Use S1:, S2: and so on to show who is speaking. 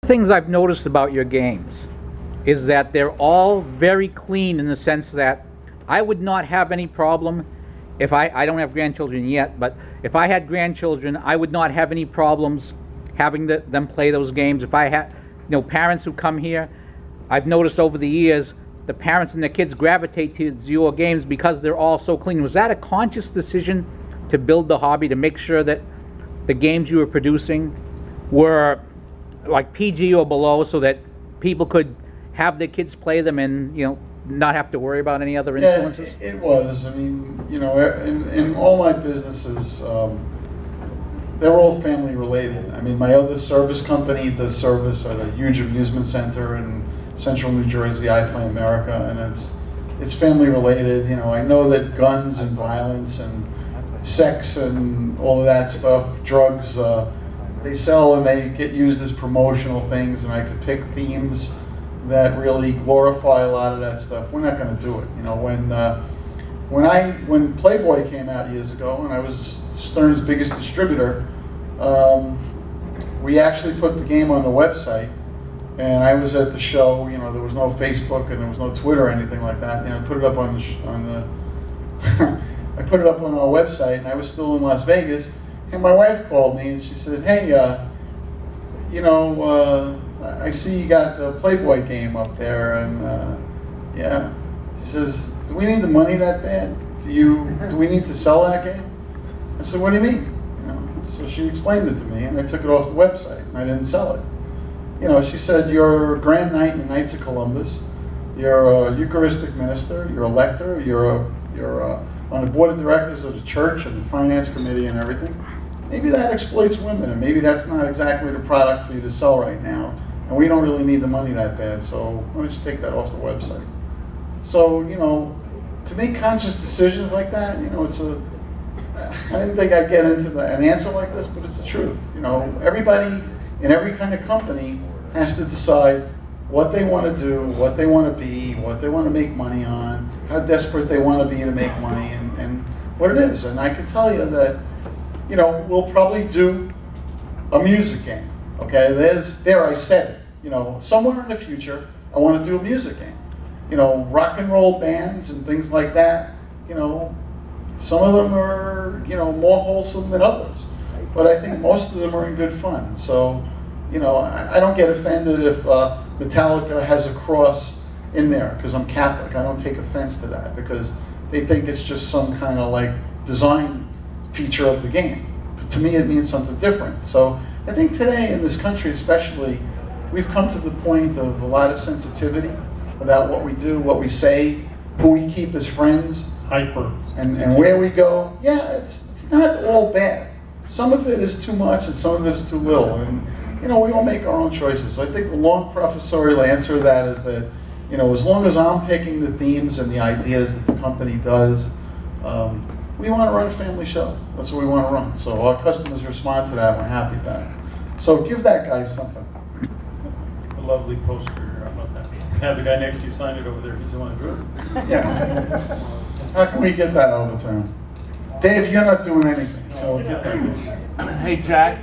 S1: things I've noticed about your games is that they're all very clean in the sense that I would not have any problem if I don't have grandchildren yet, but if I had grandchildren, I would not have any problems having them play those games. If I had, parents who come here, I've noticed over the years, the parents and their kids gravitate to your games because they're all so clean. Was that a conscious decision to build the hobby, to make sure that the games you were producing were like PG or below so that people could have their kids play them and, not have to worry about any other influences?
S2: Yeah, it was. I mean, in all my businesses, they're all family related. I mean, my other service company does service at a huge amusement center in central New Jersey, I Play America, and it's family related. I know that guns and violence and sex and all of that stuff, drugs, they sell and they get used as promotional things, and I could pick themes that really glorify a lot of that stuff. We're not going to do it. When Playboy came out years ago, and I was Stern's biggest distributor, we actually put the game on the website, and I was at the show. There was no Facebook and there was no Twitter or anything like that. I put it up on the I put it up on our website, and I was still in Las Vegas, and my wife called me and she said, "Hey, I see you got the Playboy game up there, and yeah." She says, "Do we need the money that bad? Do we need to sell that game?" I said, "What do you mean?" So she explained it to me, and I took it off the website, and I didn't sell it. She said, "You're a Grand Knight in the Knights of Columbus. You're a Eucharistic minister. You're a lector. You're on the board of directors of the church and the finance committee and everything. Maybe that exploits women, and maybe that's not exactly the product for you to sell right now. And we don't really need the money that bad, so why don't you take that off the website?" So, to make conscious decisions like that, I didn't think I'd get into an answer like this, but it's the truth. Everybody in every kind of company has to decide what they want to do, what they want to be, what they want to make money on, how desperate they want to be to make money, and what it is. And I can tell you that, we'll probably do a music game. Okay, there I said it. Somewhere in the future, I want to do a music game. Rock and roll bands and things like that. Some of them are, more wholesome than others. But I think most of them are in good fun. So, I don't get offended if Metallica has a cross in there because I'm Catholic. I don't take offense to that because they think it's just some kind of like design feature of the game. But to me, it means something different. So I think today in this country especially, we've come to the point of a lot of sensitivity about what we do, what we say, who we keep as friends, and where we go. Yeah, it's not all bad. Some of it is too much and some of it is too little. And we all make our own choices. I think the long professorial answer to that is that, as long as I'm picking the themes and the ideas that the company does, we want to run a family show. That's what we want to run. So our customers respond to that, and we're happy about it. So give that guy something.
S3: A lovely poster. How about that? Have the guy next to you sign it over there. He's the one who drew it.
S2: Yeah. How can we get that over to him? Dave, you're not doing anything, so get that.
S4: Hey, Jack.